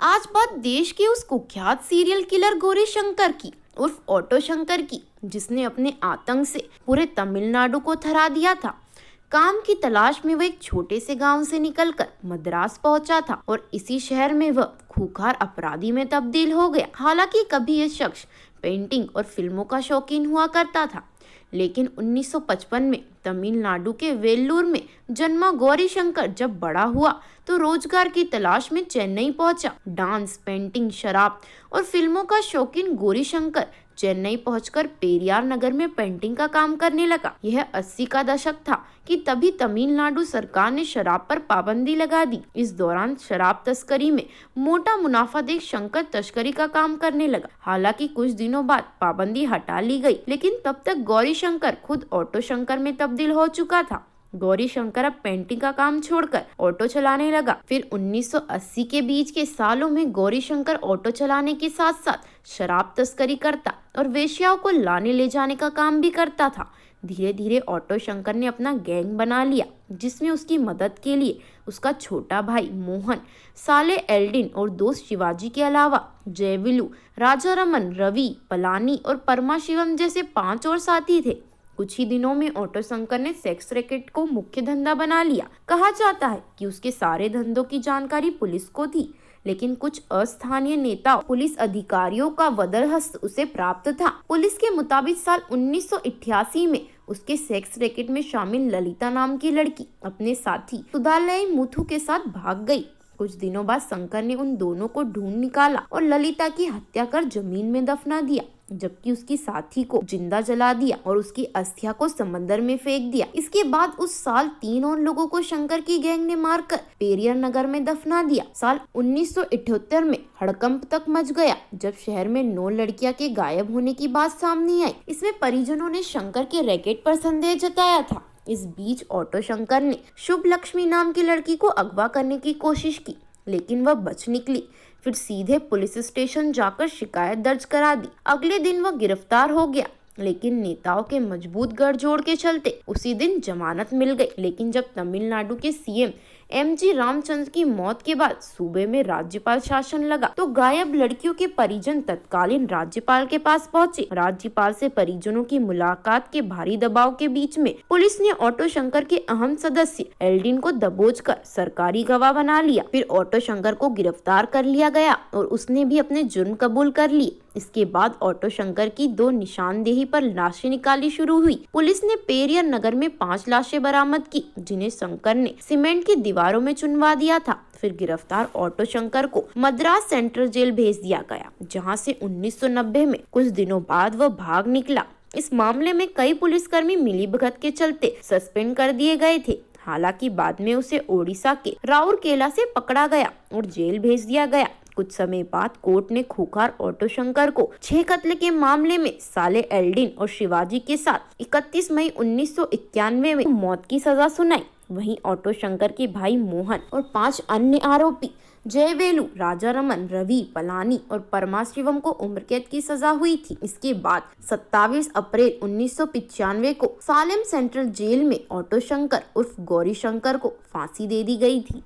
आज बात देश के उस कुख्यात सीरियल किलर गौरी शंकर की उर्फ ऑटो शंकर की, जिसने अपने आतंक से पूरे तमिलनाडु को थरा दिया था। काम की तलाश में वह एक छोटे से गांव से निकलकर मद्रास पहुंचा था और इसी शहर में वह खूंखार अपराधी में तब्दील हो गया। हालांकि कभी यह शख्स पेंटिंग और फिल्मों का शौकीन हुआ करता था, लेकिन 1955 में तमिलनाडु के वेल्लूर में जन्मा गौरी शंकर जब बड़ा हुआ तो रोजगार की तलाश में चेन्नई पहुंचा। डांस, पेंटिंग, शराब और फिल्मों का शौकीन गौरी शंकर चेन्नई पहुंचकर पेरियार नगर में पेंटिंग का काम करने लगा। यह 80 का दशक था कि तभी तमिलनाडु सरकार ने शराब पर पाबंदी लगा दी। इस दौरान शराब तस्करी में मोटा मुनाफा देख शंकर तस्करी का काम करने लगा। हालांकि कुछ दिनों बाद पाबंदी हटा ली गई, लेकिन तब तक गौरी शंकर खुद ऑटो शंकर में तब्दील हो चुका था। गौरी शंकर अब पेंटिंग का काम छोड़कर ऑटो चलाने लगा। फिर 1980 के बीच के सालों में गौरी शंकर ऑटो चलाने के साथ साथ शराब तस्करी करता और वेश्याओं को लाने ले जाने का काम भी करता था। धीरे धीरे ऑटो शंकर ने अपना गैंग बना लिया, जिसमें उसकी मदद के लिए उसका छोटा भाई मोहन, साले एल्डिन और दोस्त शिवाजी के अलावा जयविलू, राजारमन, रवि, पलानी और परमाशिवम जैसे 5 और साथी थे। कुछ ही दिनों में ऑटो शंकर ने सेक्स रैकेट को मुख्य धंधा बना लिया। कहा जाता है कि उसके सारे धंधों की जानकारी पुलिस को थी, लेकिन कुछ अस्थानीय नेता पुलिस अधिकारियों का वदरहस्त उसे प्राप्त था। पुलिस के मुताबिक साल 1988 में उसके सेक्स रैकेट में शामिल ललिता नाम की लड़की अपने साथी सुधालय मुथु के साथ भाग गई। कुछ दिनों बाद शंकर ने उन दोनों को ढूंढ निकाला और ललिता की हत्या कर जमीन में दफना दिया, जबकि उसकी साथी को जिंदा जला दिया और उसकी अस्थिया को समंदर में फेंक दिया। इसके बाद उस साल 3 और लोगों को शंकर की गैंग ने मारकर पेरियर नगर में दफना दिया। साल 1978 में हड़कंप तक मच गया जब शहर में 9 लड़कियां के गायब होने की बात सामने आई। इसमें परिजनों ने शंकर के रैकेट पर संदेह जताया था। इस बीच ऑटो शंकर ने शुभ लक्ष्मी नाम की लड़की को अगवा करने की कोशिश की, लेकिन वह बच निकली। फिर सीधे पुलिस स्टेशन जाकर शिकायत दर्ज करा दी। अगले दिन वह गिरफ्तार हो गया, लेकिन नेताओं के मजबूत गठजोड़ के चलते उसी दिन जमानत मिल गई। लेकिन जब तमिलनाडु के सीएम एमजी रामचंद्र की मौत के बाद सूबे में राज्यपाल शासन लगा तो गायब लड़कियों के परिजन तत्कालीन राज्यपाल के पास पहुंचे। राज्यपाल से परिजनों की मुलाकात के भारी दबाव के बीच में पुलिस ने ऑटो शंकर के अहम सदस्य एल्डिन को दबोचकर सरकारी गवाह बना लिया। फिर ऑटो शंकर को गिरफ्तार कर लिया गया और उसने भी अपने जुर्म कबूल कर लिए। इसके बाद ऑटो शंकर की 2 निशानदेही पर लाशें निकाली शुरू हुई। पुलिस ने पेरियर नगर में 5 लाशें बरामद की, जिन्हें शंकर ने सीमेंट की दीवारों में चुनवा दिया था। फिर गिरफ्तार ऑटो शंकर को मद्रास सेंट्रल जेल भेज दिया गया, जहां से 1990 में कुछ दिनों बाद वह भाग निकला। इस मामले में कई पुलिसकर्मी मिलीभगत के चलते सस्पेंड कर दिए गए थे। हालांकि बाद में उसे ओडिशा के राउरकेला से पकड़ा गया और जेल भेज दिया गया। कुछ समय बाद कोर्ट ने खूंखार ऑटो शंकर को 6 कत्ल के मामले में साले एल्डिन और शिवाजी के साथ 31 मई 1991 में मौत की सजा सुनाई। वहीं ऑटो शंकर के भाई मोहन और 5 अन्य आरोपी जयवेलू, राजारमन, रवि, पलानी और परमाशिवम को उम्र कैद की सजा हुई थी। इसके बाद 27 अप्रैल 1995 को सालेम सेंट्रल जेल में ऑटो शंकर उर्फ गौरी शंकर को फांसी दे दी गई थी।